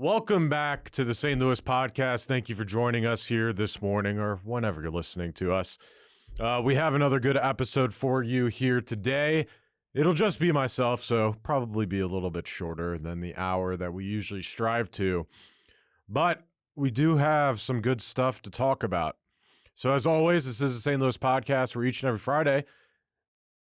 Welcome back to the St. Louis podcast. Thank you for joining us here this morning or whenever you're listening to us. We have another good episode for you here today. It'll just be myself, so probably be a little bit shorter than the hour that we usually strive to. But we do have some good stuff to talk about. So as always, this is the St. Louis podcast where each and every Friday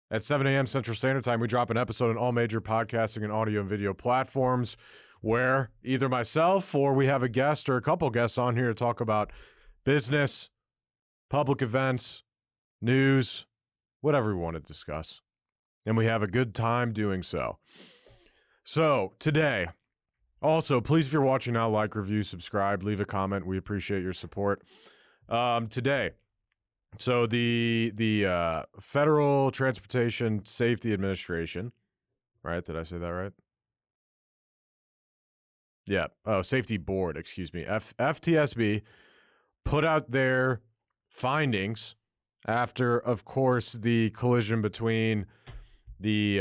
at 7 a.m. Central Standard Time, we drop an episode on all major podcasting and audio and video platforms where either myself or we have a guest or a couple guests on here to talk about business, public events, news, whatever we want to discuss. And we have a good time doing so. So today, also, please, if you're watching now, like, review, subscribe, leave a comment. We appreciate your support. Today, so the Federal Transportation Safety Administration, right? Did I say that right? Yeah. Oh, Safety Board, excuse me. FTSB put out their findings after, of course, the collision between the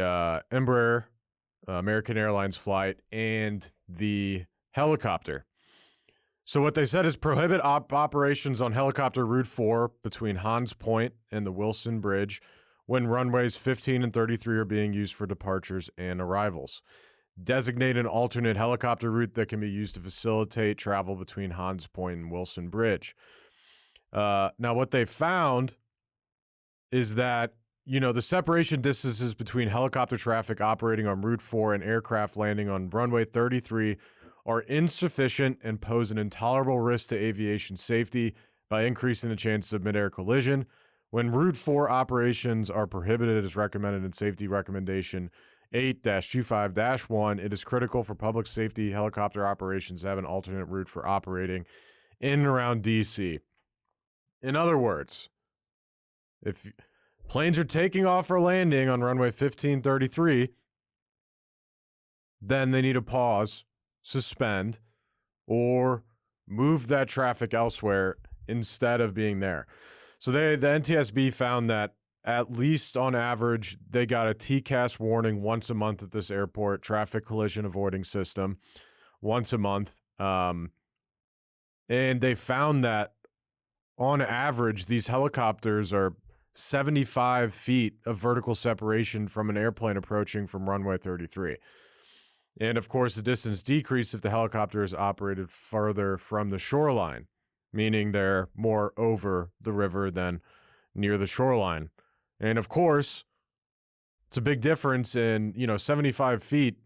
Embraer American Airlines flight and the helicopter. So what they said is prohibit operations on helicopter Route 4 between Hans Point and the Wilson Bridge when runways 15 and 33 are being used for departures and arrivals. Designate an alternate helicopter route that can be used to facilitate travel between Hans Point and Wilson Bridge. Now, what they found is that, the separation distances between helicopter traffic operating on Route 4 and aircraft landing on runway 33 are insufficient and pose an intolerable risk to aviation safety by increasing the chances of mid-air collision. When Route 4 operations are prohibited as recommended in Safety Recommendation 8-25-1, it is critical for public safety helicopter operations to have an alternate route for operating in and around D.C. In other words, if planes are taking off or landing on runway 1533, then they need to pause, suspend, or move that traffic elsewhere instead of being there. So the NTSB found that at least on average, they got a TCAS warning once a month at this airport, traffic collision avoiding system, once a month. And they found that on average, these helicopters are 75 feet of vertical separation from an airplane approaching from runway 33. And of course, the distance decreased if the helicopter is operated further from the shoreline, meaning they're more over the river than near the shoreline. And of course, it's a big difference in, 75 feet.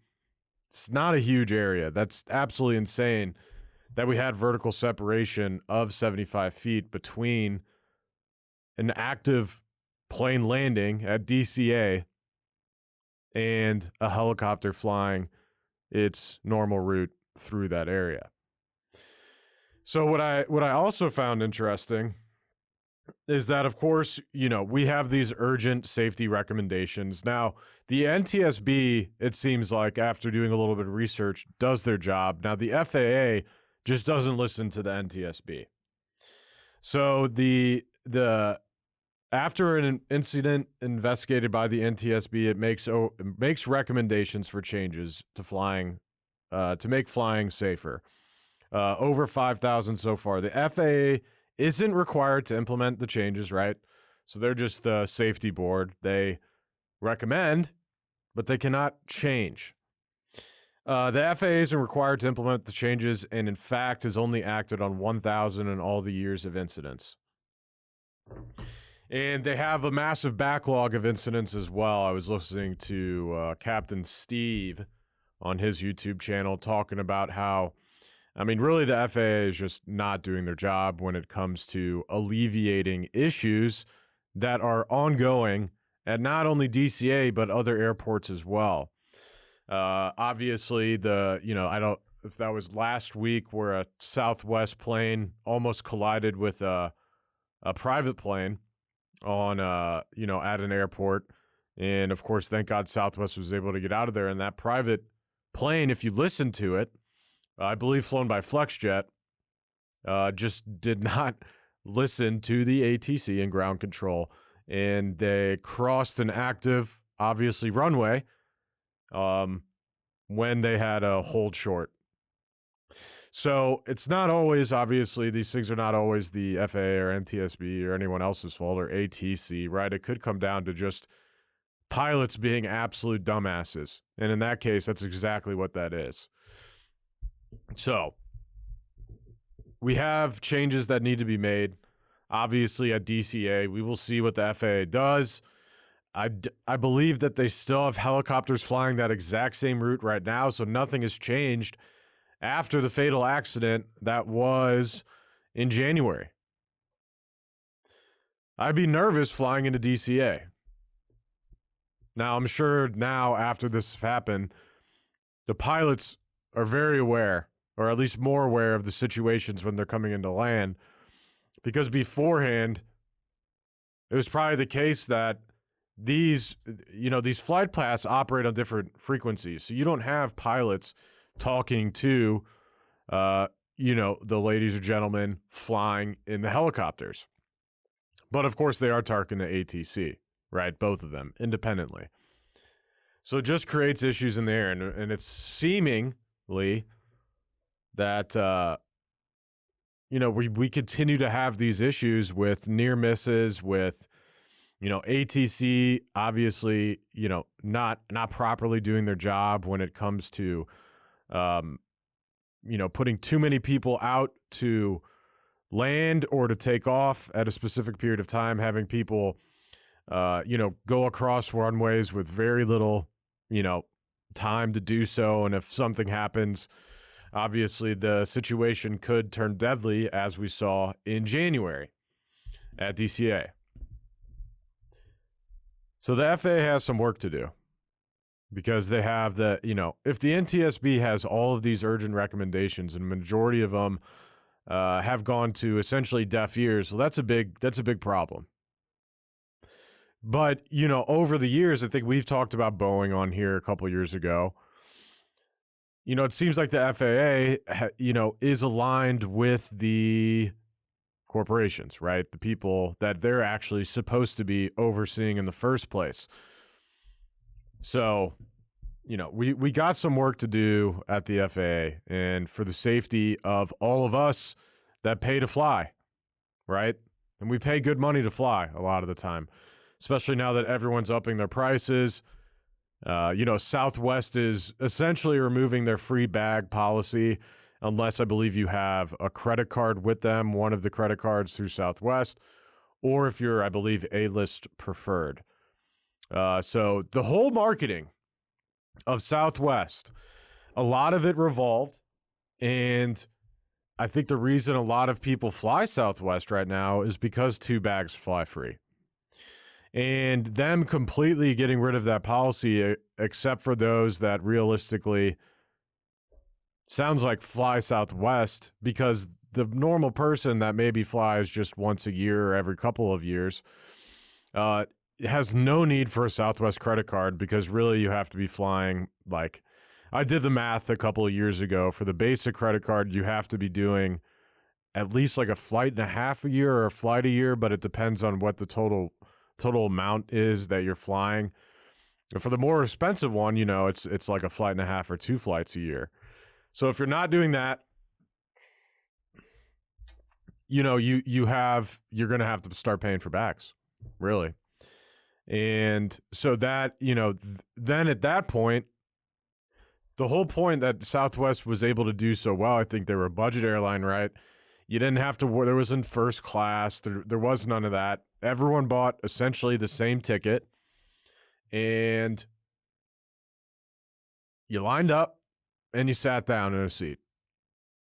It's not a huge area. That's absolutely insane that we had vertical separation of 75 feet between an active plane landing at DCA and a helicopter flying its normal route through that area. So what I also found interesting is that, of course, we have these urgent safety recommendations. Now, the NTSB, it seems like, after doing a little bit of research, does their job. Now, the FAA just doesn't listen to the NTSB. So the after an incident investigated by the NTSB, it makes recommendations for changes to flying, to make flying safer. Over 5,000 so far. The FAA isn't required to implement the changes, right? So they're just the safety board. They recommend, but they cannot change. The FAA isn't required to implement the changes and, in fact, has only acted on 1,000 in all the years of incidents. And they have a massive backlog of incidents as well. I was listening to Captain Steve on his YouTube channel talking about how, really the FAA is just not doing their job when it comes to alleviating issues that are ongoing at not only DCA, but other airports as well. Obviously, I don't, if that was last week where a Southwest plane almost collided with a private plane on, at an airport. And of course, thank God Southwest was able to get out of there. And that private plane, if you listen to it, I believe flown by FlexJet, just did not listen to the ATC and ground control. And they crossed an active, obviously, runway when they had a hold short. So it's not always, obviously, these things are not always the FAA or NTSB or anyone else's fault or ATC, right? It could come down to just pilots being absolute dumbasses. And in that case, that's exactly what that is. So we have changes that need to be made. Obviously, at DCA, we will see what the FAA does. I believe that they still have helicopters flying that exact same route right now, so nothing has changed after the fatal accident that was in January. I'd be nervous flying into DCA. Now, I'm sure now, after this happened, the pilots are very aware, or at least more aware of the situations when they're coming into land, because beforehand, it was probably the case that these flight paths operate on different frequencies. So you don't have pilots talking to, the ladies or gentlemen flying in the helicopters. But of course, they are talking to ATC, right? Both of them independently. So it just creates issues in the air. And it's seemingly that, we continue to have these issues with near misses, with ATC obviously, not properly doing their job when it comes to, putting too many people out to land or to take off at a specific period of time, having people, go across runways with very little, time to do so. And if something happens, obviously the situation could turn deadly, as we saw in January at DCA. So the FAA has some work to do, because they have if the NTSB has all of these urgent recommendations and a majority of them have gone to essentially deaf ears, well, that's a big problem. But, over the years, I think we've talked about Boeing on here a couple years ago. It seems like the FAA, is aligned with the corporations, right? The people that they're actually supposed to be overseeing in the first place. So, we got some work to do at the FAA, and for the safety of all of us that pay to fly, right? And we pay good money to fly a lot of the time, especially now that everyone's upping their prices. Southwest is essentially removing their free bag policy, unless I believe you have a credit card with them, one of the credit cards through Southwest, or if you're, I believe, A-list preferred. So the whole marketing of Southwest, a lot of it revolved, and I think the reason a lot of people fly Southwest right now is because 2 bags fly free. And them completely getting rid of that policy, except for those that realistically sounds like fly Southwest, because the normal person that maybe flies just once a year or every couple of years has no need for a Southwest credit card, because really you have to be flying, like, I did the math a couple of years ago. For the basic credit card, you have to be doing at least like a flight and a half a year or a flight a year, but it depends on what the total amount is that you're flying. And for the more expensive one, it's like a flight and a half or 2 flights a year. So if you're not doing that, you're going to have to start paying for bags, really. And so that, then at that point, the whole point that Southwest was able to do so well, I think they were a budget airline, right? You didn't have to, there wasn't first class. There was none of that. Everyone bought essentially the same ticket, and you lined up and you sat down in a seat.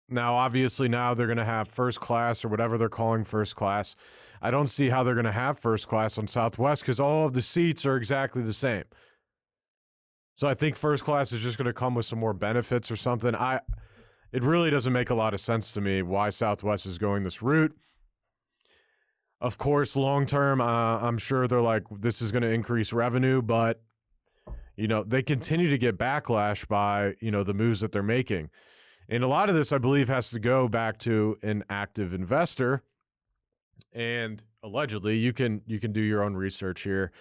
Now, obviously, now they're going to have first class, or whatever they're calling first class. I don't see how they're going to have first class on Southwest, because all of the seats are exactly the same. So I think first class is just going to come with some more benefits or something. It really doesn't make a lot of sense to me why Southwest is going this route. Of course, long term, I'm sure they're like, this is going to increase revenue, but they continue to get backlash by the moves that they're making. And a lot of this, I believe, has to go back to an active investor. And allegedly, you can do your own research here.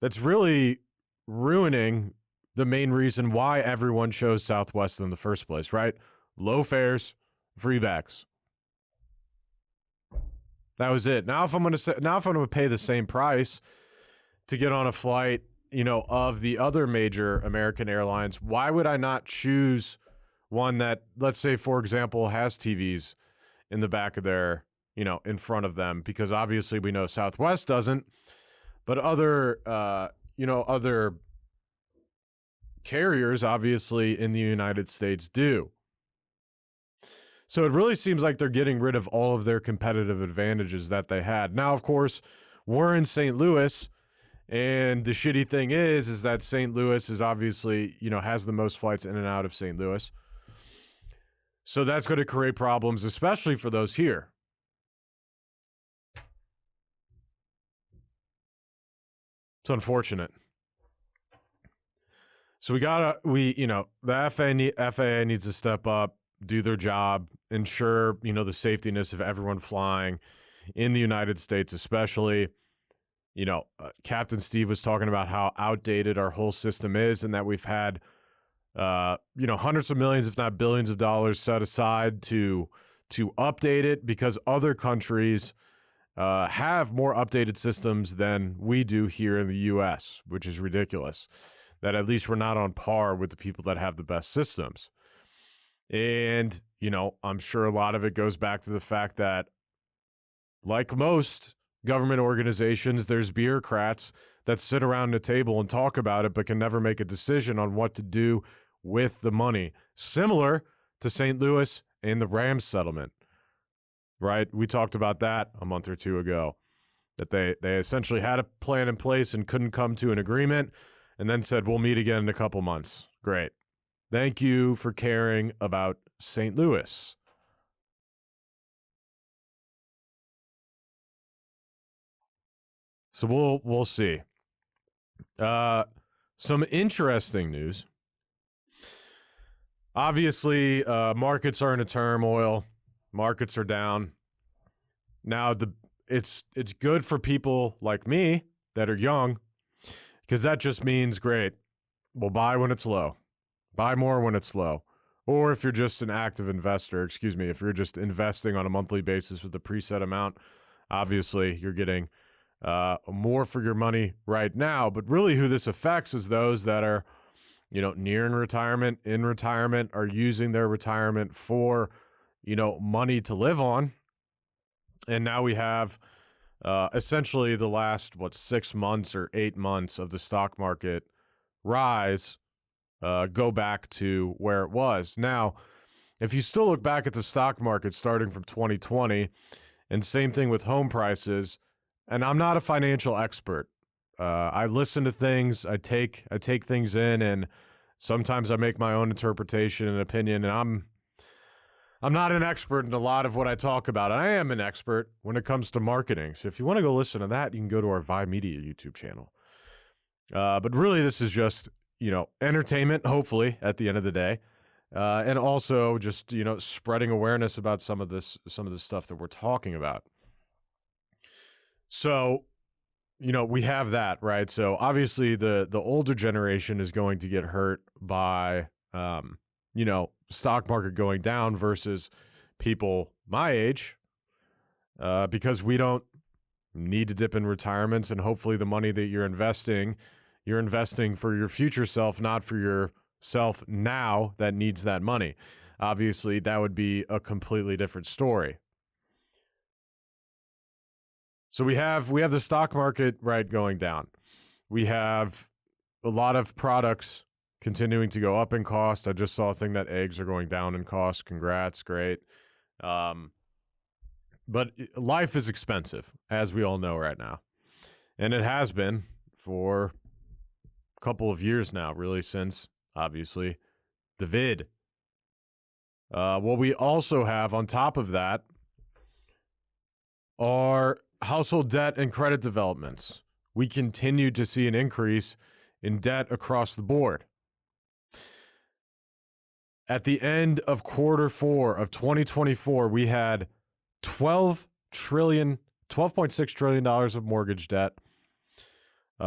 That's really ruining the main reason why everyone chose Southwest in the first place, right? Low fares, free bags. That was it. Now if I'm gonna pay the same price to get on a flight, of the other major American airlines, why would I not choose one that, let's say, for example, has TVs in the back of their, in front of them? Because obviously we know Southwest doesn't, but other carriers, obviously, in the United States do. So it really seems like they're getting rid of all of their competitive advantages that they had. Now, of course, we're in St. Louis, and the shitty thing is that St. Louis is obviously, has the most flights in and out of St. Louis. So that's going to create problems, especially for those here. It's unfortunate. So the FAA needs to step up, do their job, ensure, the safetiness of everyone flying in the United States, especially. Captain Steve was talking about how outdated our whole system is, and that we've had, hundreds of millions, if not billions of dollars set aside to update it, because other countries have more updated systems than we do here in the U.S., which is ridiculous. That at least we're not on par with the people that have the best systems. And, I'm sure a lot of it goes back to the fact that, like most government organizations, there's bureaucrats that sit around the table and talk about it, but can never make a decision on what to do with the money. Similar to St. Louis and the Rams settlement, right? We talked about that a month or two ago, that they essentially had a plan in place and couldn't come to an agreement, and then said, we'll meet again in a couple months. Great. Thank you for caring about St. Louis. So we'll see. Some interesting news. Obviously, markets are in a turmoil. Markets are down. Now it's good for people like me that are young, because that just means, great, we'll buy when it's low. Buy more when it's low. Or if you're just an active investor, if you're just investing on a monthly basis with a preset amount, obviously you're getting more for your money right now. But really who this affects is those that are, nearing retirement, in retirement, are using their retirement for, money to live on. And now we have essentially the last, 6 months or 8 months of the stock market rise go back to where it was. Now, if you still look back at the stock market starting from 2020, and same thing with home prices, and I'm not a financial expert. I listen to things, I take things in, and sometimes I make my own interpretation and opinion, and I'm not an expert in a lot of what I talk about. I am an expert when it comes to marketing. So if you want to go listen to that, you can go to our Vi Media YouTube channel. But really, this is just, entertainment, hopefully, at the end of the day. And also just, spreading awareness about some of the stuff that we're talking about. So, we have that, right? So obviously the older generation is going to get hurt by, stock market going down versus people my age, because we don't need to dip in retirements, and hopefully the money that you're investing for your future self, not for yourself now that needs that money. Obviously, that would be a completely different story. So we have the stock market, right, going down. We have a lot of products continuing to go up in cost. I just saw a thing that eggs are going down in cost. Congrats, great. But life is expensive, as we all know right now. And it has been for a couple of years now, really, since, obviously, the vid. What we also have on top of that are household debt and credit developments. We continue to see an increase in debt across the board. At the end of quarter 4 of 2024, we had $12.6 trillion of mortgage debt. We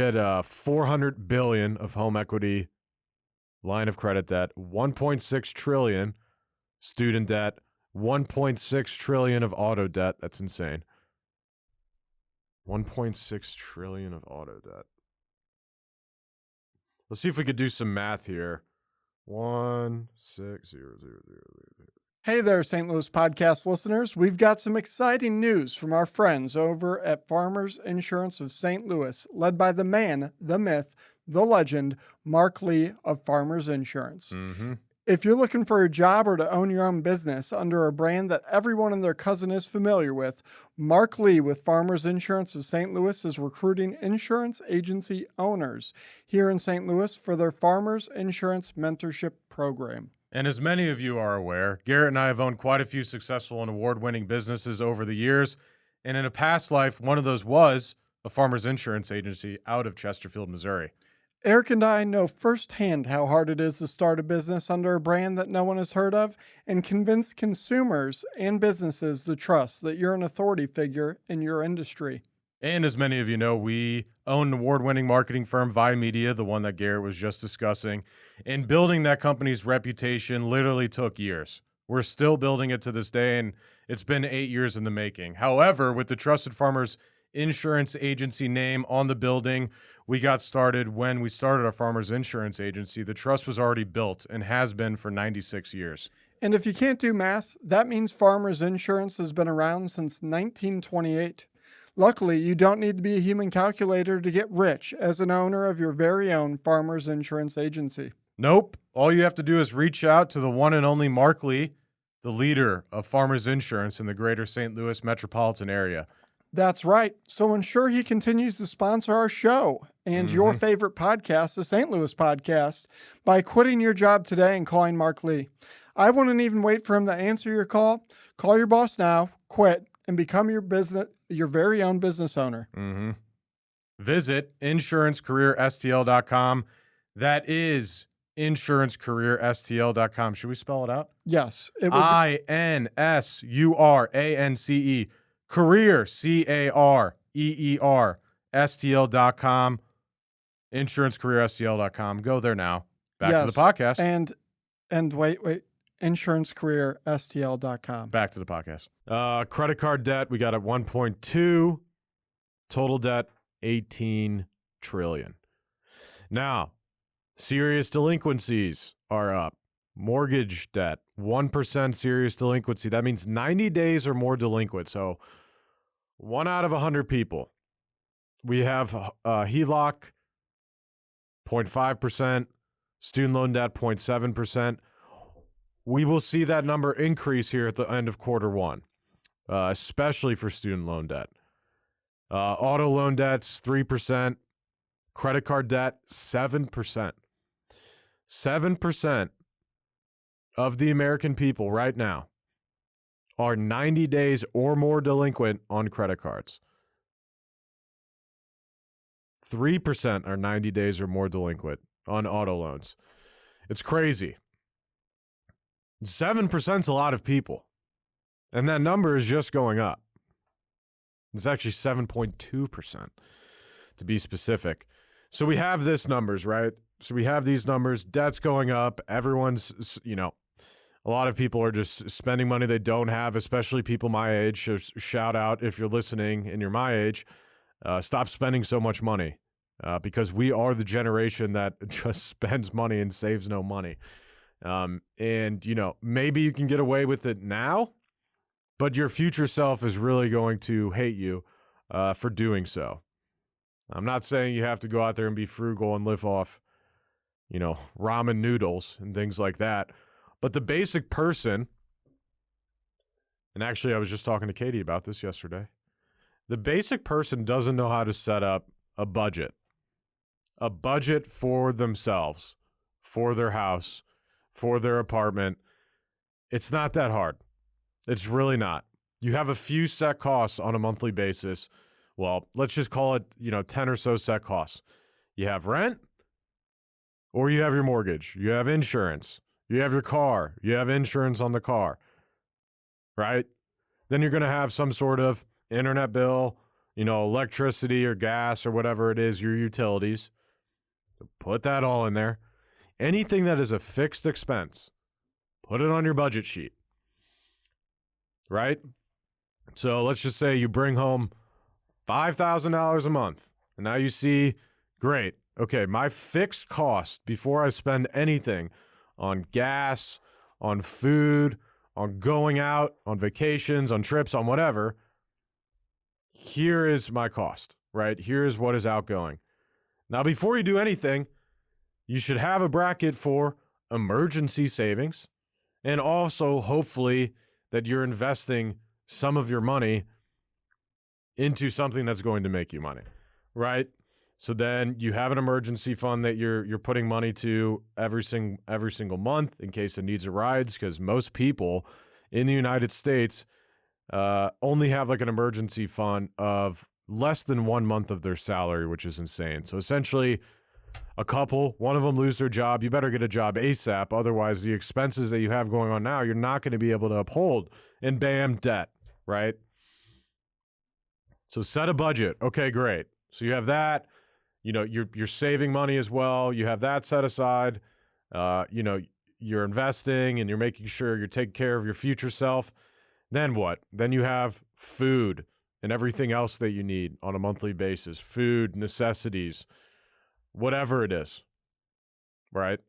had $400 billion of home equity line of credit debt, $1.6 trillion student debt, 1.6 trillion of auto debt. That's insane. 1.6 trillion of auto debt. Let's see if we could do some math here. 1,600,000. Hey there, St. Louis podcast listeners. We've got some exciting news from our friends over at Farmers Insurance of St. Louis, led by the man, the myth, the legend, Mark Lee of Farmers Insurance. Mm-hmm. If you're looking for a job or to own your own business under a brand that everyone and their cousin is familiar with, Mark Lee with Farmers Insurance of St. Louis is recruiting insurance agency owners here in St. Louis for their Farmers Insurance Mentorship Program. And as many of you are aware, Garrett and I have owned quite a few successful and award-winning businesses over the years. And in a past life, one of those was a farmers insurance agency out of Chesterfield, Missouri. Eric and I know firsthand how hard it is to start a business under a brand that no one has heard of and convince consumers and businesses to trust that you're an authority figure in your industry. And as many of you know, we own an award-winning marketing firm, Vi Media, the one that Garrett was just discussing. And building that company's reputation literally took years. We're still building it to this day, and it's been 8 years in the making. However, with the Trusted Farmers Insurance Agency name on the building, we got started when we started our Farmers Insurance Agency. The trust was already built and has been for 96 years. And if you can't do math, that means Farmers Insurance has been around since 1928. Luckily, you don't need to be a human calculator to get rich as an owner of your very own Farmers Insurance Agency. Nope. All you have to do is reach out to the one and only Mark Lee, the leader of Farmers Insurance in the greater St. Louis metropolitan area. That's right. So ensure he continues to sponsor our show and your favorite podcast, the St. Louis Podcast, by quitting your job today and calling Mark Lee. I wouldn't even wait for him to answer your call. Call your boss now, quit, and become your very own business owner. Mm-hmm. Visit insurancecareerstl.com. That is insurancecareerstl.com. Should we spell it out? Yes. It would INSURANCE. Career, CAREER, STL.com. Insurancecareerstl.com. Go there now. Back to the podcast. And wait. insurancecareerstl.com. Back to the podcast. Credit card debt, we got at 1.2. Total debt, 18 trillion. Now, serious delinquencies are up. Mortgage debt, 1% serious delinquency. That means 90 days or more delinquent. So 1 out of 100 people. We have HELOC, 0.5%, student loan debt, 0.7%. We will see that number increase here at the end of Q1, especially for student loan debt. Auto loan debts, 3%. Credit card debt, 7%. 7% of the American people right now are 90 days or more delinquent on credit cards. 3% are 90 days or more delinquent on auto loans. It's crazy. 7% is a lot of people. And that number is just going up. It's actually 7.2% to be specific. So we have this numbers, right? So we have these numbers, debt's going up. Everyone's, a lot of people are just spending money they don't have, especially people my age. So shout out if you're listening and you're my age. Stop spending so much money because we are the generation that just spends money and saves no money. And, maybe you can get away with it now, but your future self is really going to hate you for doing so. I'm not saying you have to go out there and be frugal and live off, ramen noodles and things like that. But the basic person, and actually I was just talking to Katie about this yesterday, the basic person doesn't know how to set up a budget for themselves, for their house, for their apartment. It's not that hard. It's really not. You have a few set costs on a monthly basis. Well, let's just call it, 10 or so set costs. You have rent, or you have your mortgage. You have insurance. You have your car. You have insurance on the car, right? Then you're going to have some sort of internet bill, electricity or gas or whatever it is, your utilities. Put that all in there. Anything that is a fixed expense, Put it on your budget sheet, right? So let's just say you bring home $5,000 a month. And now you see, great. Okay, my fixed cost before I spend anything on gas, on food, on going out, on vacations, on trips, on whatever, here is my cost, right? Here's what is outgoing. Now, before you do anything, you should have a bracket for emergency savings, and also hopefully that you're investing some of your money into something that's going to make you money, right? So then you have an emergency fund that you're putting money to every single month in case the needs arise, because most people in the United States only have like an emergency fund of less than 1 month of their salary, which is insane. So essentially, one of them lose their job, you better get a job ASAP. Otherwise, the expenses that you have going on now, you're not going to be able to uphold, and bam, debt, right? So set a budget. Okay, great. So you have that. You know, you're saving money as well. You have that set aside. You know, you're investing and you're making sure you're taking care of your future self. Then what? Then you have food and everything else that you need on a monthly basis. Food, necessities, whatever it is, right?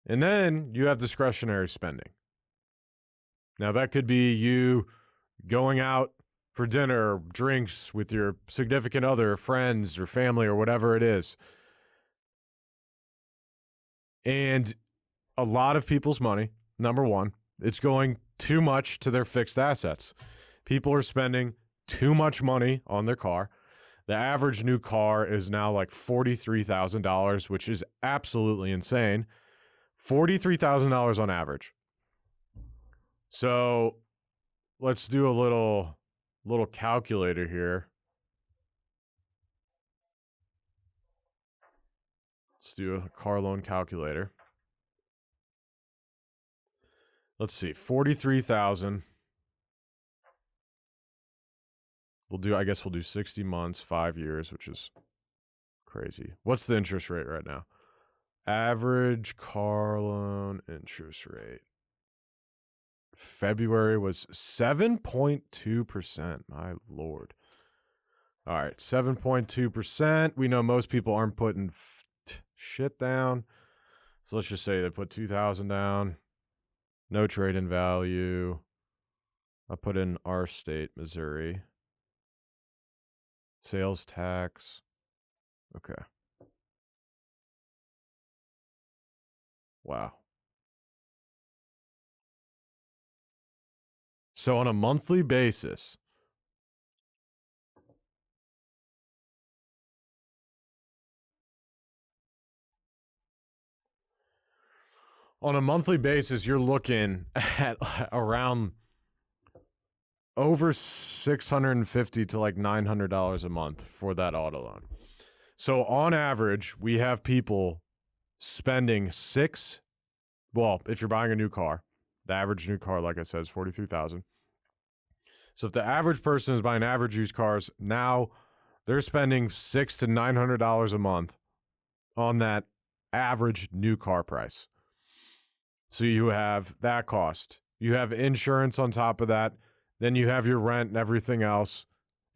And then you have discretionary spending. Now that could be you going out for dinner, or drinks with your significant other, friends, or family, or whatever it is. And a lot of people's money, number one, it's going too much to their fixed assets. People are spending too much money on their car. The average new car is now like $43,000, which is absolutely insane. $43,000 on average. So let's do a little calculator here. Let's do a car loan calculator. Let's see, 43,000. I guess we'll do 60 months, 5 years, which is crazy. What's the interest rate right now? Average car loan interest rate. February was 7.2%. My Lord. All right, 7.2%. We know most people aren't putting shit down. So let's just say they put 2,000 down. No trade-in value. I put in our state, Missouri. Sales tax. Okay. Wow. So on a monthly basis, you're looking at around over $650 to like $900 a month for that auto loan. So on average, we have people spending if you're buying a new car, the average new car, like I said, is $43,000. So if the average person is buying average used cars, now they're spending $600 to $900 a month on that average new car price. So you have that cost. You have insurance on top of that. Then you have your rent and everything else.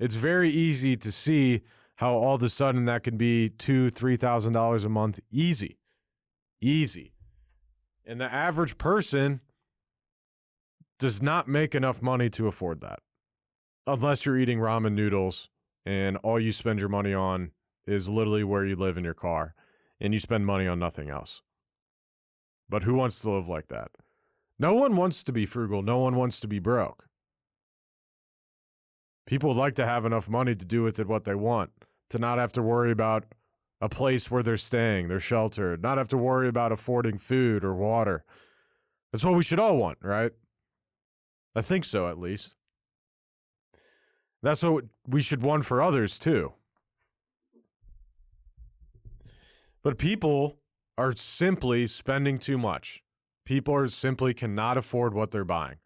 It's very easy to see how all of a sudden that can be $2,000, $3,000 a month. Easy. And the average person does not make enough money to afford that. Unless you're eating ramen noodles and all you spend your money on is literally where you live in your car and you spend money on nothing else. But who wants to live like that? No one wants to be frugal. No one wants to be broke. People would like to have enough money to do with it what they want, to not have to worry about a place where they're staying, they're sheltered, not have to worry about affording food or water. That's what we should all want, right? I think so, at least. That's what we should want for others, too. But people are simply spending too much. People are simply cannot afford what they're buying.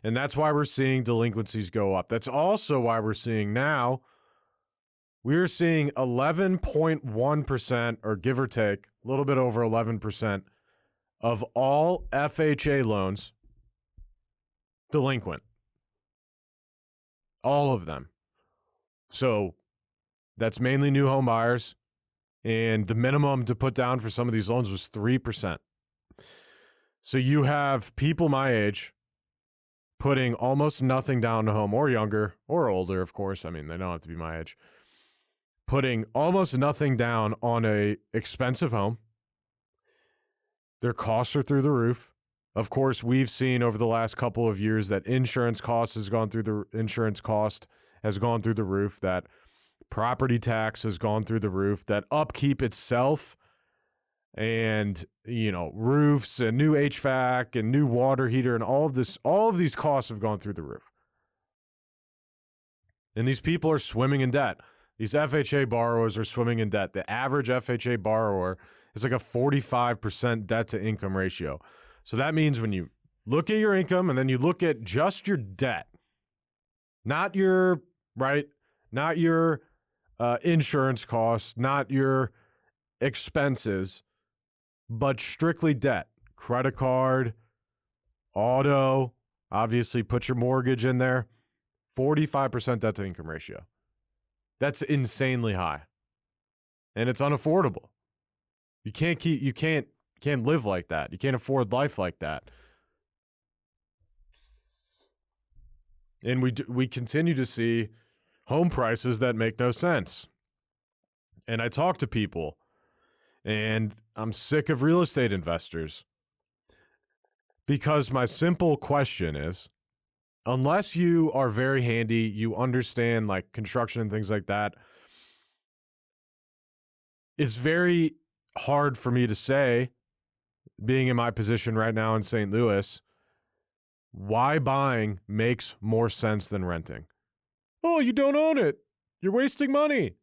And that's why we're seeing delinquencies go up. That's also why we're seeing 11.1%, or give or take, a little bit over 11% of all FHA loans delinquent. All of them. So that's mainly new home buyers. And the minimum to put down for some of these loans was 3%. So you have people my age putting almost nothing down to home, or younger, or older, of course. I mean, they don't have to be my age. Putting almost nothing down on a expensive home. Their costs are through the roof. Of course, we've seen over the last couple of years that insurance has gone through the roof, that property tax has gone through the roof, that upkeep itself and, roofs and new HVAC and new water heater and all of these costs have gone through the roof. And these people are swimming in debt. These FHA borrowers are swimming in debt. The average FHA borrower is like a 45% debt to income ratio. So that means when you look at your income and then you look at just your debt, not your insurance costs, not your expenses, but strictly debt, credit card, auto, obviously put your mortgage in there, 45% debt to income ratio. That's insanely high. And it's unaffordable. You can't live like that. You can't afford life like that. And we continue to see home prices that make no sense. And I talk to people, and I'm sick of real estate investors, because my simple question is, unless you are very handy, you understand like construction and things like that, it's very hard for me to say, being in my position right now in St. Louis, why buying makes more sense than renting. Oh, you don't own it. You're wasting money.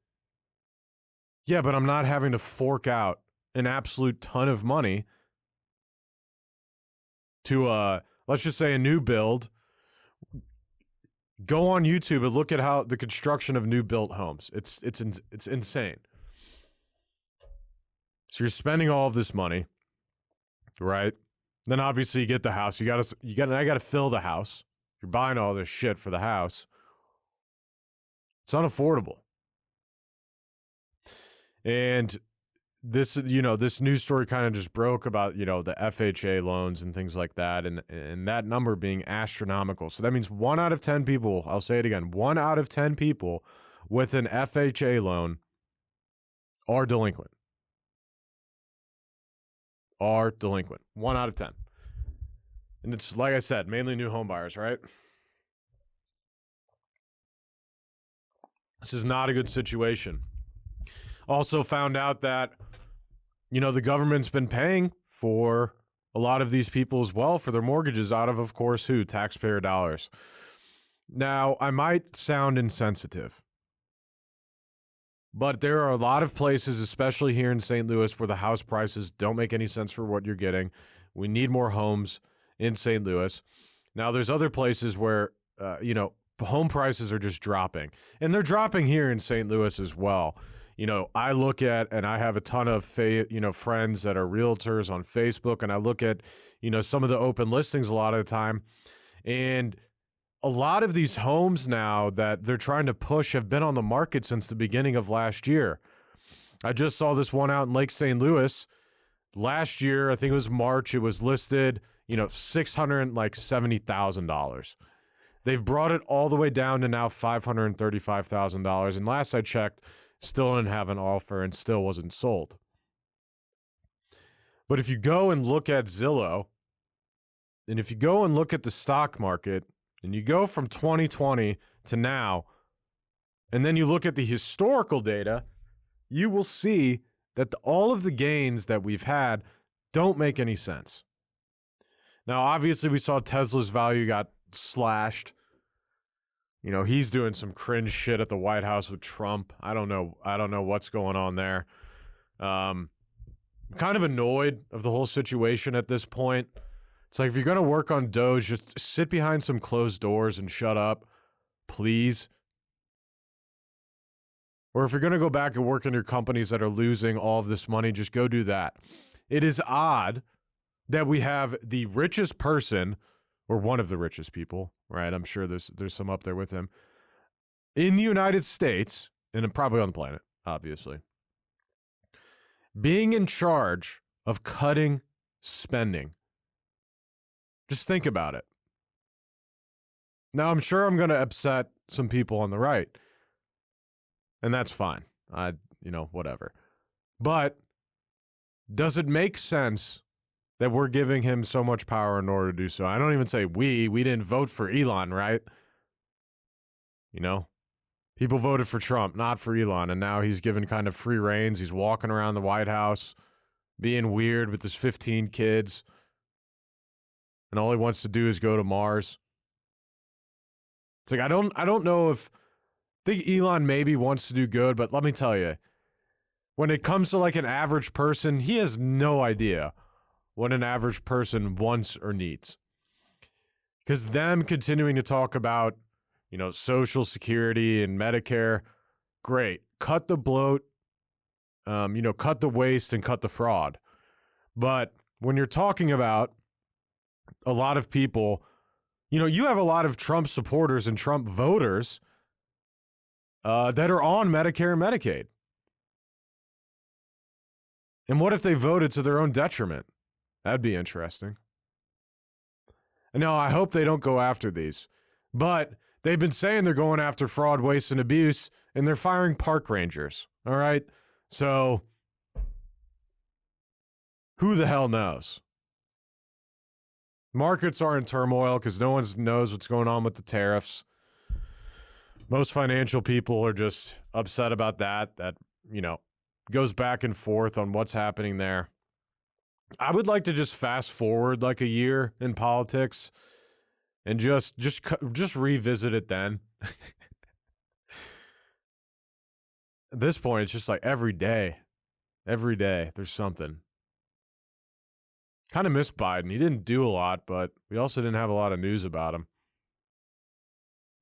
Yeah, but I'm not having to fork out an absolute ton of money to, let's just say, a new build. Go on YouTube and look at how the construction of new built homes. It's insane. So you're spending all of this money, right? Then obviously you get the house. I got to fill the house. You're buying all this shit for the house. It's unaffordable. And this news story kind of just broke about, the FHA loans and things like that, and that number being astronomical. So that means 1 out of 10 people, I'll say it again, 1 out of 10 people with an FHA loan are delinquent. 1 out of 10. And it's, like I said, mainly new home buyers, right? This is not a good situation. Also found out that, the government's been paying for a lot of these people as well for their mortgages out of course, who? Taxpayer dollars. Now, I might sound insensitive, but there are a lot of places, especially here in St. Louis, where the house prices don't make any sense for what you're getting. We need more homes in St. Louis. Now, there's other places where, home prices are just dropping. And they're dropping here in St. Louis as well. I look at, and I have a ton of, friends that are realtors on Facebook, and I look at, some of the open listings a lot of the time. And a lot of these homes now that they're trying to push have been on the market since the beginning of last year. I just saw this one out in Lake St. Louis. Last year, I think it was March, it was listed, $670,000. They've brought it all the way down to now $535,000. And last I checked, still didn't have an offer and still wasn't sold. But if you go and look at Zillow, and if you go and look at the stock market, and you go from 2020 to now, and then you look at the historical data, you will see that all of the gains that we've had don't make any sense. Now, obviously, we saw Tesla's value got slashed. He's doing some cringe shit at the White House with Trump. I don't know what's going on there. I'm kind of annoyed of the whole situation at this point. It's like, if you're going to work on Doge, just sit behind some closed doors and shut up, please. Or if you're going to go back and work in your companies that are losing all of this money, just go do that. It is odd that we have the richest person, or one of the richest people, right? I'm sure there's some up there with him, in the United States, and probably on the planet, obviously, being in charge of cutting spending. Just think about it. Now, I'm sure I'm going to upset some people on the right, and that's fine. Whatever. But does it make sense that we're giving him so much power in order to do so? I don't even say we didn't vote for Elon, right? People voted for Trump, not for Elon, and now he's given kind of free reins. He's walking around the White House being weird with his 15 kids, and all he wants to do is go to Mars. It's like I don't know if I think Elon maybe wants to do good, but let me tell you, when it comes to like an average person, he has no idea what an average person wants or needs. Because them continuing to talk about, Social Security and Medicare, great. Cut the bloat, cut the waste and cut the fraud. But when you're talking about a lot of people, you have a lot of Trump supporters and Trump voters that are on Medicare and Medicaid. And what if they voted to their own detriment? That'd be interesting. And no, I hope they don't go after these. But they've been saying they're going after fraud, waste, and abuse, and they're firing park rangers. All right? So, who the hell knows? Markets are in turmoil because no one knows what's going on with the tariffs. Most financial people are just upset about that. That, goes back and forth on what's happening there. I would like to just fast forward like a year in politics and just revisit it then. At this point, it's just like every day there's something. Kind of miss Biden. He didn't do a lot, but we also didn't have a lot of news about him.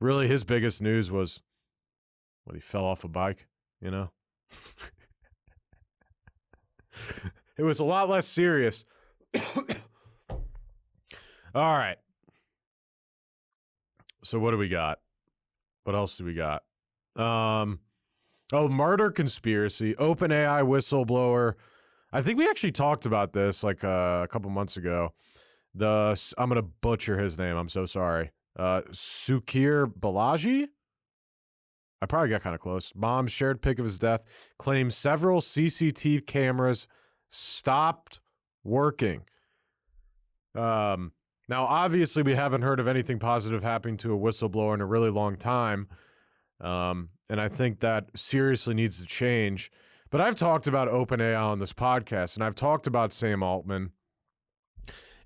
Really, his biggest news was when he fell off a bike, It was a lot less serious. All right. So what do we got? What else do we got? Murder conspiracy, OpenAI whistleblower. I think we actually talked about this like a couple months ago. I'm going to butcher his name. I'm so sorry. Sukir Balaji? I probably got kind of close. Mom shared pic of his death, claims several CCTV cameras stopped working. Now, obviously, we haven't heard of anything positive happening to a whistleblower in a really long time. And I think that seriously needs to change. But I've talked about OpenAI on this podcast, and I've talked about Sam Altman.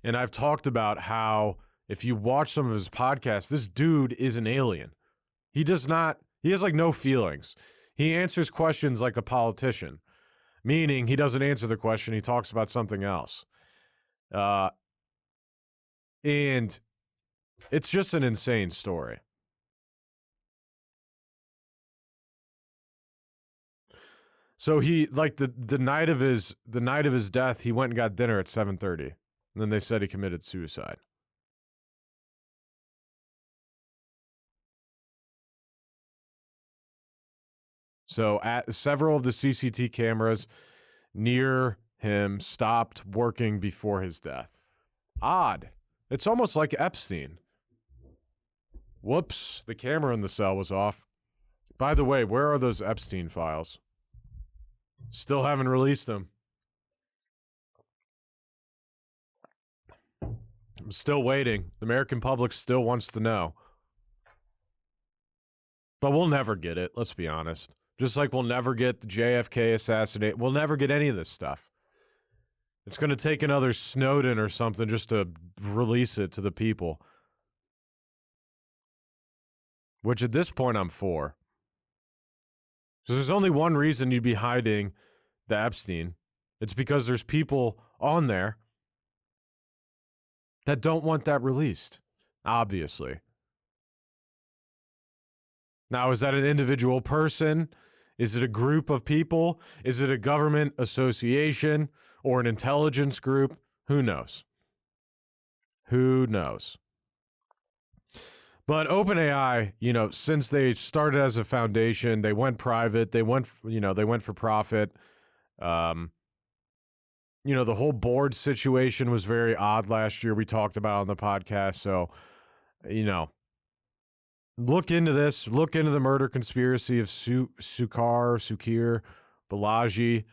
And I've talked about how if you watch some of his podcasts, this dude is an alien. He has like no feelings. He answers questions like a politician, meaning he doesn't answer the question. He talks about something else. And it's just an insane story. So he, like the night of his death, he went and got dinner at 7:30. And then they said he committed suicide. So several of the CCTV cameras near him stopped working before his death. Odd. It's almost like Epstein. Whoops, the camera in the cell was off. By the way, where are those Epstein files? Still haven't released them. I'm still waiting. The American public still wants to know. But we'll never get it, let's be honest. Just like we'll never get the JFK assassination. We'll never get any of this stuff. It's going to take another Snowden or something just to release it to the people. Which at this point I'm for. So there's only one reason you'd be hiding the Epstein. It's because there's people on there that don't want that released, obviously. Now, is that an individual person? Is it a group of people? Is it a government association or an intelligence group? Who knows? Who knows? But OpenAI, since they started as a foundation, they went private, they went for profit. Um, the whole board situation was very odd last year. We talked about on the podcast. So, look into this. Look into the murder conspiracy of Sukir, Balaji,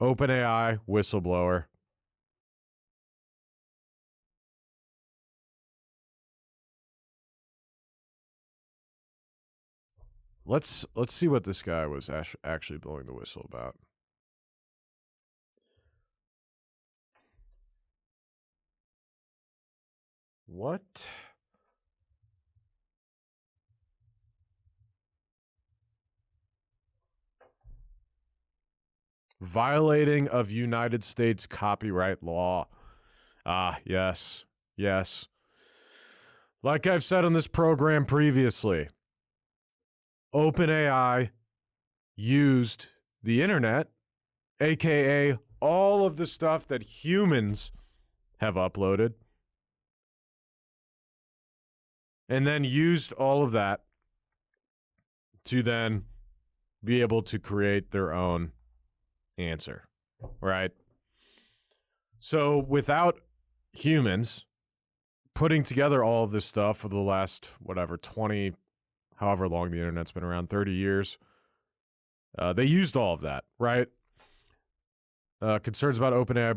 OpenAI whistleblower. Let's see what this guy was actually blowing the whistle about. What? Violating of United States copyright law. Ah, yes. Yes. Like I've said on this program previously, OpenAI used the internet, aka all of the stuff that humans have uploaded, and then used all of that to then be able to create their own answer, right? So without humans putting together all of this stuff for the last, 20, however long the internet's been around, 30 years, they used all of that, right? Concerns about OpenAI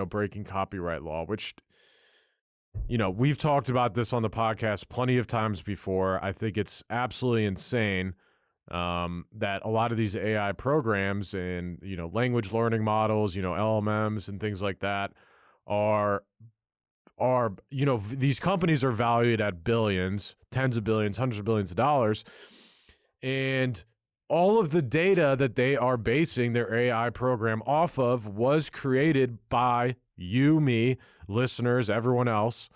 breaking copyright law, which, we've talked about this on the podcast plenty of times before. I think it's absolutely insane that a lot of these AI programs and, language learning models, LMMs and things like that are, these companies are valued at billions, tens of billions, hundreds of billions of dollars. And all of the data that they are basing their AI program off of was created by you, me, listeners, everyone else,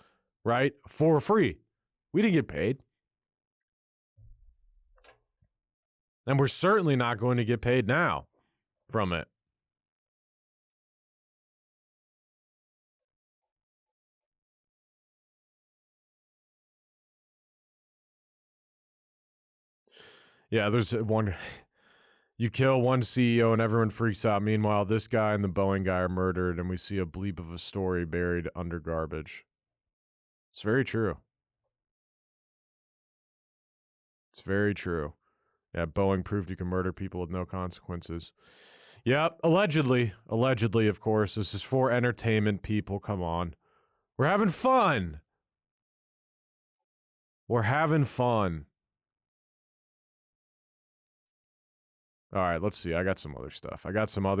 right? For free. We didn't get paid. And we're certainly not going to get paid now from it. Yeah, there's one. You kill one CEO and everyone freaks out. Meanwhile, this guy and the Boeing guy are murdered, and we see a bleep of a story buried under garbage. It's very true. It's very true. Yeah, Boeing proved you can murder people with no consequences. Yep, allegedly. Allegedly, of course. This is for entertainment, people. Come on. We're having fun. We're having fun. All right, let's see. I got some other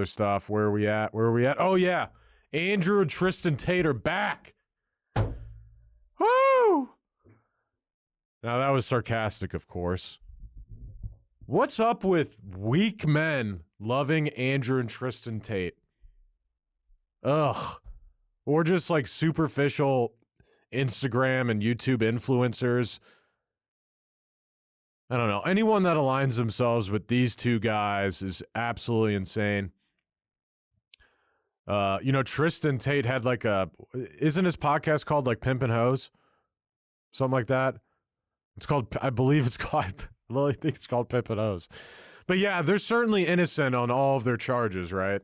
stuff. Where are we at? Oh, yeah. Andrew and Tristan Tate are back. Woo! Now, that was sarcastic, of course. What's up with weak men loving Andrew and Tristan Tate? Ugh. Or just like superficial Instagram and YouTube influencers. I don't know. Anyone that aligns themselves with these two guys is absolutely insane. Tristan Tate had isn't his podcast called like Pimp and Hose? Something like that. I believe it's called, I think it's called Pimp and Hose. But yeah, they're certainly innocent on all of their charges, right?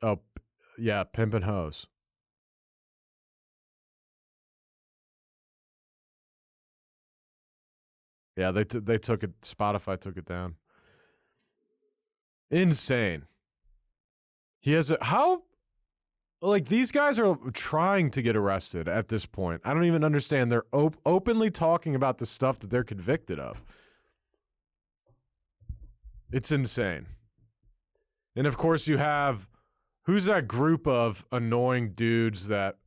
Oh, yeah, Pimp and Hose. Yeah, they took it. Spotify took it down. Insane. He has how these guys are trying to get arrested at this point. I don't even understand. They're openly talking about the stuff that they're convicted of. It's insane. And of course, you have who's that group of annoying dudes that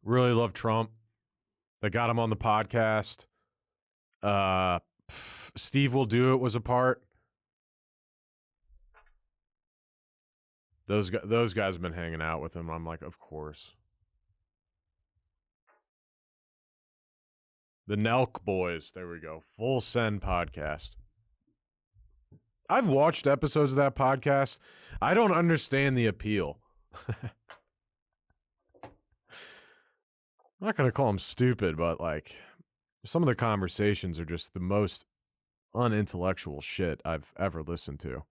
really love Trump that got him on the podcast. Steve Will Do It was a part. Those guys have been hanging out with him. I'm like, of course. The Nelk Boys. There we go. Full Send podcast. I've watched episodes of that podcast. I don't understand the appeal. I'm not going to call them stupid, but like some of the conversations are just the most unintellectual shit I've ever listened to.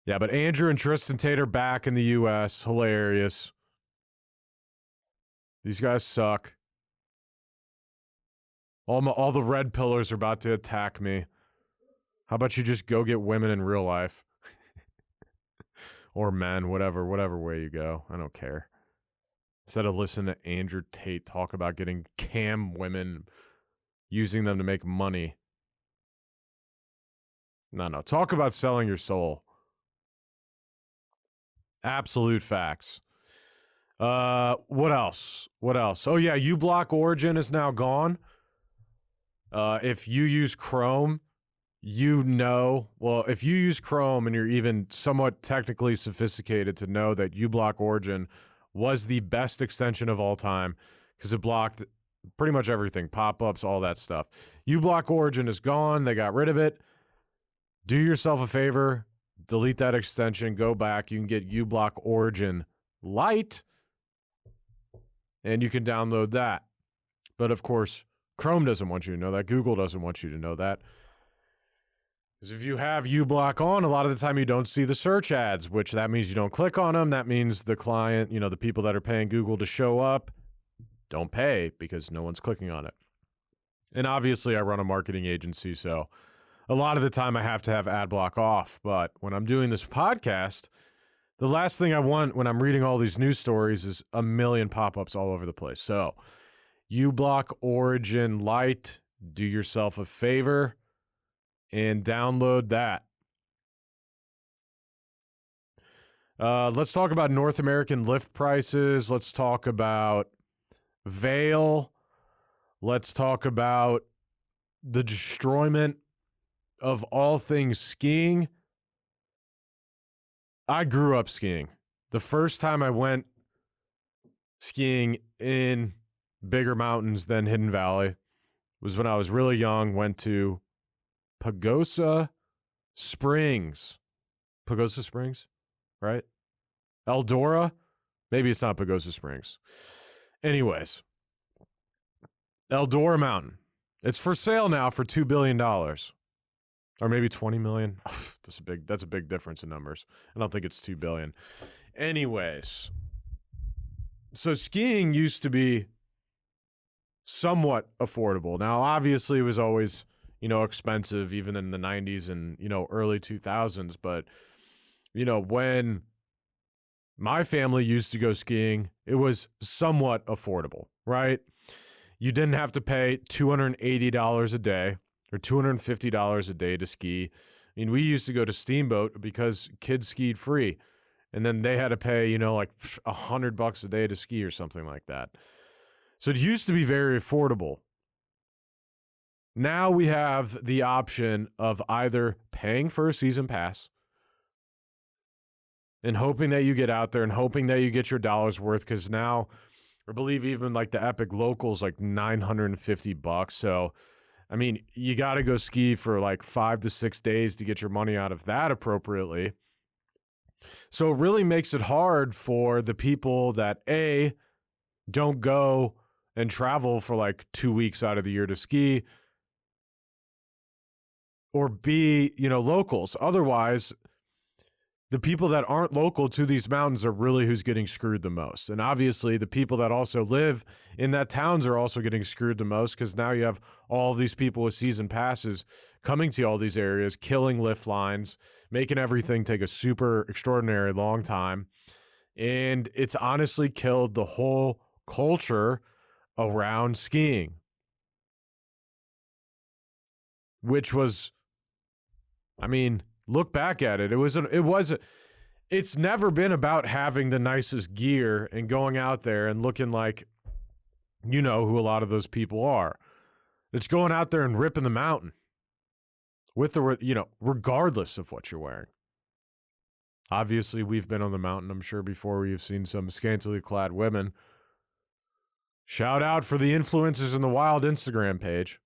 Yeah, but Andrew and Tristan Tate are back in the U.S. Hilarious. These guys suck. All the red pillars are about to attack me. How about you just go get women in real life? Or men, whatever way you go. I don't care. Instead of listening to Andrew Tate talk about getting cam women, using them to make money. No. Talk about selling your soul. Absolute facts. What else? Oh, yeah, uBlock Origin is now gone. If you use Chrome, if you use Chrome and you're even somewhat technically sophisticated to know that uBlock Origin was the best extension of all time because it blocked pretty much everything, pop-ups, all that stuff. uBlock Origin is gone. They got rid of it. Do yourself a favor. Delete that extension. Go back. You can get uBlock Origin Lite, and you can download that. But, of course, Chrome doesn't want you to know that. Google doesn't want you to know that. Because if you have uBlock on, a lot of the time you don't see the search ads, which that means you don't click on them. That means the client, the people that are paying Google to show up don't pay because no one's clicking on it. And obviously I run a marketing agency, so a lot of the time I have to have ad block off. But when I'm doing this podcast, the last thing I want when I'm reading all these news stories is a million pop-ups all over the place. So uBlock Origin Lite, do yourself a favor and download that. Let's talk about North American lift prices. Let's talk about Vail. Let's talk about the destroyment of all things skiing. I grew up skiing. The first time I went skiing in bigger mountains than Hidden Valley was when I was really young, went to Pagosa Springs, right? Eldora? Maybe it's not Pagosa Springs. Anyways, Eldora Mountain. It's for sale now for $2 billion. Or maybe 20 million. That's a big difference in numbers. I don't think it's 2 billion. Anyways, so skiing used to be somewhat affordable. Now, obviously, it was always expensive even in the 90s and, early 2000s. But, when my family used to go skiing, it was somewhat affordable, right? You didn't have to pay $280 a day or $250 a day to ski. I mean, we used to go to Steamboat because kids skied free. And then they had to pay, like $100 a day to ski or something like that. So it used to be very affordable. Now we have the option of either paying for a season pass and hoping that you get out there and hoping that you get your dollar's worth, because now I believe even like the Epic Local is like $950. So, I mean, you got to go ski for like 5 to 6 days to get your money out of that appropriately. So it really makes it hard for the people that A, don't go and travel for like 2 weeks out of the year to ski, or B, locals. Otherwise, the people that aren't local to these mountains are really who's getting screwed the most. And obviously, the people that also live in that towns are also getting screwed the most, because now you have all these people with season passes coming to all these areas, killing lift lines, making everything take a super extraordinary long time. And it's honestly killed the whole culture around skiing, which was, I mean, look back at it. It's never been about having the nicest gear and going out there and looking like, who a lot of those people are. It's going out there and ripping the mountain with regardless of what you're wearing. Obviously, we've been on the mountain, I'm sure, before. We've seen some scantily clad women Shout out for the influencers in the wild Instagram page.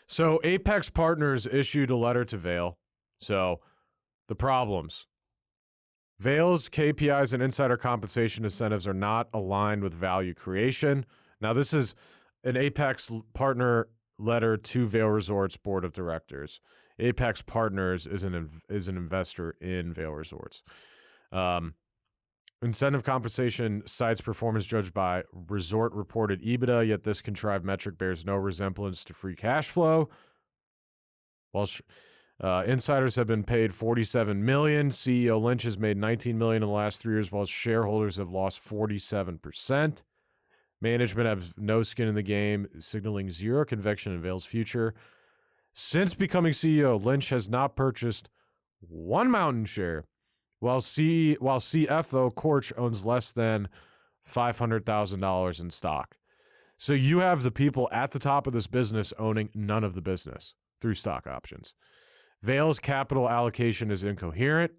So Apex Partners issued a letter to Vail. So the problems. Vail's KPIs and insider compensation incentives are not aligned with value creation. Now, this is an Apex partner letter to Vail Resorts Board of Directors. Apex Partners is an investor in Vail Resorts. Incentive compensation cites performance judged by resort reported EBITDA, yet this contrived metric bears no resemblance to free cash flow. While insiders have been paid $47 million, CEO Lynch has made $19 million in the last 3 years, while shareholders have lost 47%. Management have no skin in the game, signaling zero conviction in Vail's future. Since becoming CEO, Lynch has not purchased one Mountain share, while CFO Korch owns less than $500,000 in stock. So you have the people at the top of this business owning none of the business through stock options. Vail's capital allocation is incoherent.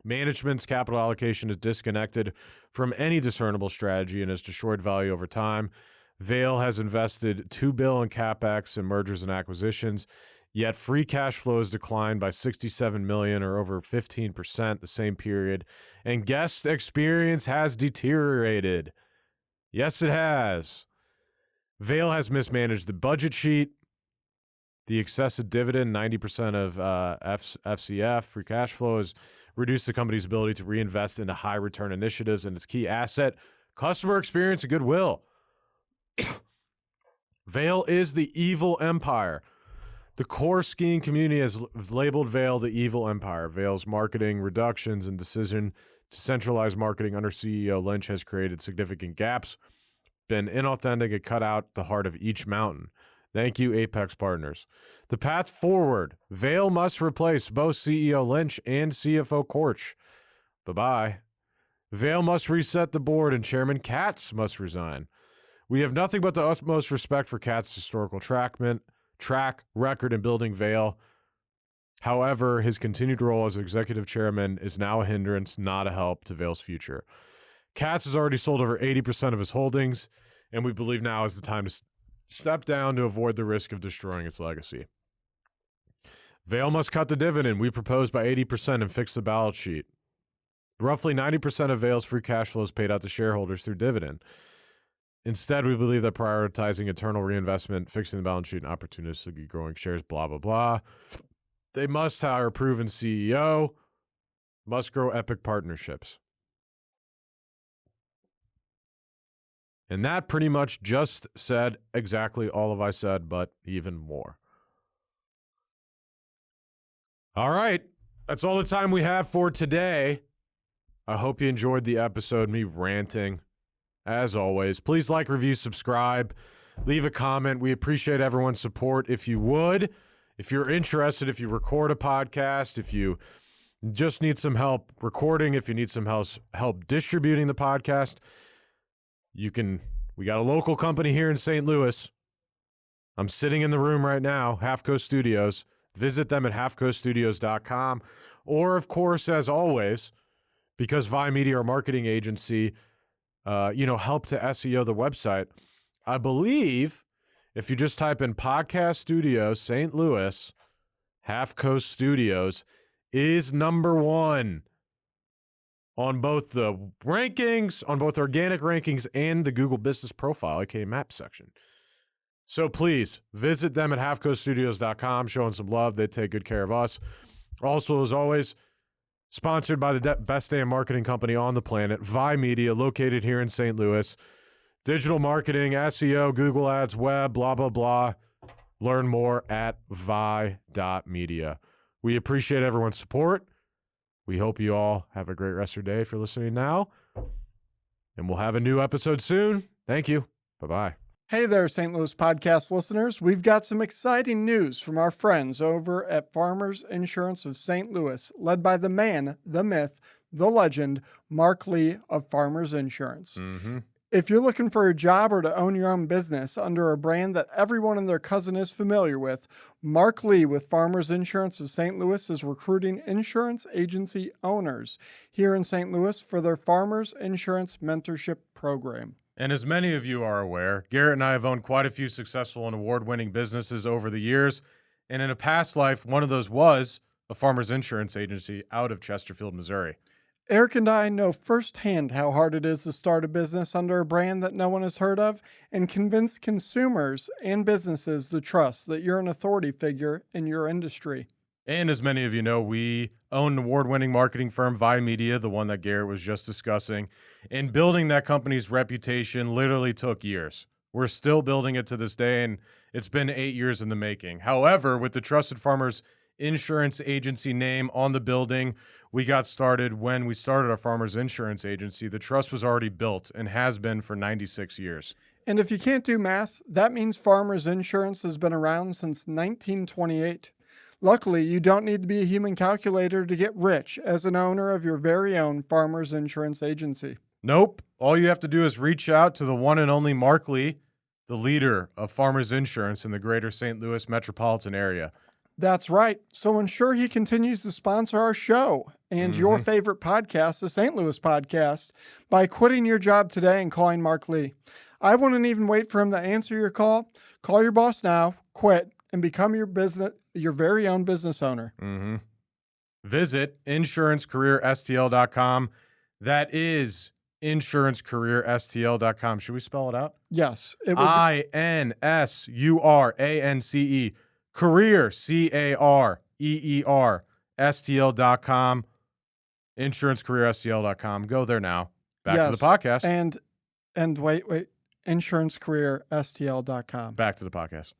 Management's capital allocation is disconnected from any discernible strategy and has destroyed value over time. Vail has invested $2 billion in CapEx and mergers and acquisitions, yet free cash flow has declined by $67 million or over 15% the same period, and guest experience has deteriorated. Yes, it has. Vail has mismanaged the budget sheet. The excessive dividend, 90% of FCF, free cash flow, has reduced the company's ability to reinvest into high return initiatives and its key asset, customer experience and goodwill. Vail is the evil empire. The core skiing community has labeled Vail the evil empire. Vail's marketing reductions and decision to centralize marketing under CEO Lynch has created significant gaps, been inauthentic, and cut out the heart of each mountain. Thank you, Apex Partners. The path forward. Vail must replace both CEO Lynch and CFO Korch. Bye-bye. Vail must reset the board and Chairman Katz must resign. We have nothing but the utmost respect for Katz's historical track record in building Vail. However, his continued role as executive chairman is now a hindrance, not a help to Vail's future. Katz has already sold over 80% of his holdings, and we believe now is the time to step down to avoid the risk of destroying its legacy. Vail must cut the dividend we proposed by 80% and fix the balance sheet. Roughly 90% of Vail's free cash flow is paid out to shareholders through dividend. Instead, we believe that prioritizing internal reinvestment, fixing the balance sheet, and opportunistically growing shares, blah, blah, blah. They must hire a proven CEO, must grow epic partnerships. And that pretty much just said exactly all of I said, but even more. All right. That's all the time we have for today. I hope you enjoyed the episode, me ranting. As always, please like, review, subscribe, leave a comment. We appreciate everyone's support. If you would, if you're interested, if you record a podcast, if you just need some help recording, if you need some help distributing the podcast, we got a local company here in St. Louis. I'm sitting in the room right now, Half Coast Studios. Visit them at halfcoaststudios.com. Or, of course, as always, because Vi Media, our marketing agency, help to SEO the website. I believe if you just type in Podcast Studios, St. Louis, Half Coast Studios is #1 on both the rankings, on both organic rankings and the Google Business Profile, aka Map section. So please visit them at halfcoaststudios.com, showing some love. They take good care of us. Also, as always, sponsored by the best damn marketing company on the planet, Vi Media, located here in St. Louis. Digital marketing, SEO, Google Ads, web, blah, blah, blah. Learn more at vi.media. We appreciate everyone's support. We hope you all have a great rest of your day if you're listening now. And we'll have a new episode soon. Thank you. Bye-bye. Hey there, St. Louis podcast listeners. We've got some exciting news from our friends over at Farmers Insurance of St. Louis, led by the man, the myth, the legend, Mark Lee of Farmers Insurance. If you're looking for a job or to own your own business under a brand that everyone and their cousin is familiar with, Mark Lee with Farmers Insurance of St. Louis is recruiting insurance agency owners here in St. Louis for their Farmers Insurance Mentorship Program. And as many of you are aware, Garrett and I have owned quite a few successful and award-winning businesses over the years. And in a past life, one of those was a farmer's insurance agency out of Chesterfield, Missouri. Eric and I know firsthand how hard it is to start a business under a brand that no one has heard of and convince consumers and businesses to trust that you're an authority figure in your industry. And as many of you know, we own an award-winning marketing firm, Vi Media, the one that Garrett was just discussing. And building that company's reputation literally took years. We're still building it to this day, and it's been 8 years in the making. However, with the Trusted Farmers Insurance Agency name on the building, we got started when we started our Farmers Insurance Agency. The trust was already built and has been for 96 years. And if you can't do math, that means Farmers Insurance has been around since 1928. Luckily, you don't need to be a human calculator to get rich as an owner of your very own Farmers Insurance Agency. Nope. All you have to do is reach out to the one and only Mark Lee, the leader of Farmers Insurance in the greater St. Louis metropolitan area. That's right. So ensure he continues to sponsor our show and your favorite podcast, the St. Louis podcast, by quitting your job today and calling Mark Lee. I wouldn't even wait for him to answer your call. Call your boss now, quit, and become your very own business owner. Visit insurancecareerstl.com. That is insurancecareerstl.com. Should we spell it out? Yes. It would INSURANCE, career, CAREER, STL.com, insurancecareerstl.com. Go there now. Back to the podcast. And wait, insurancecareerstl.com. Back to the podcast.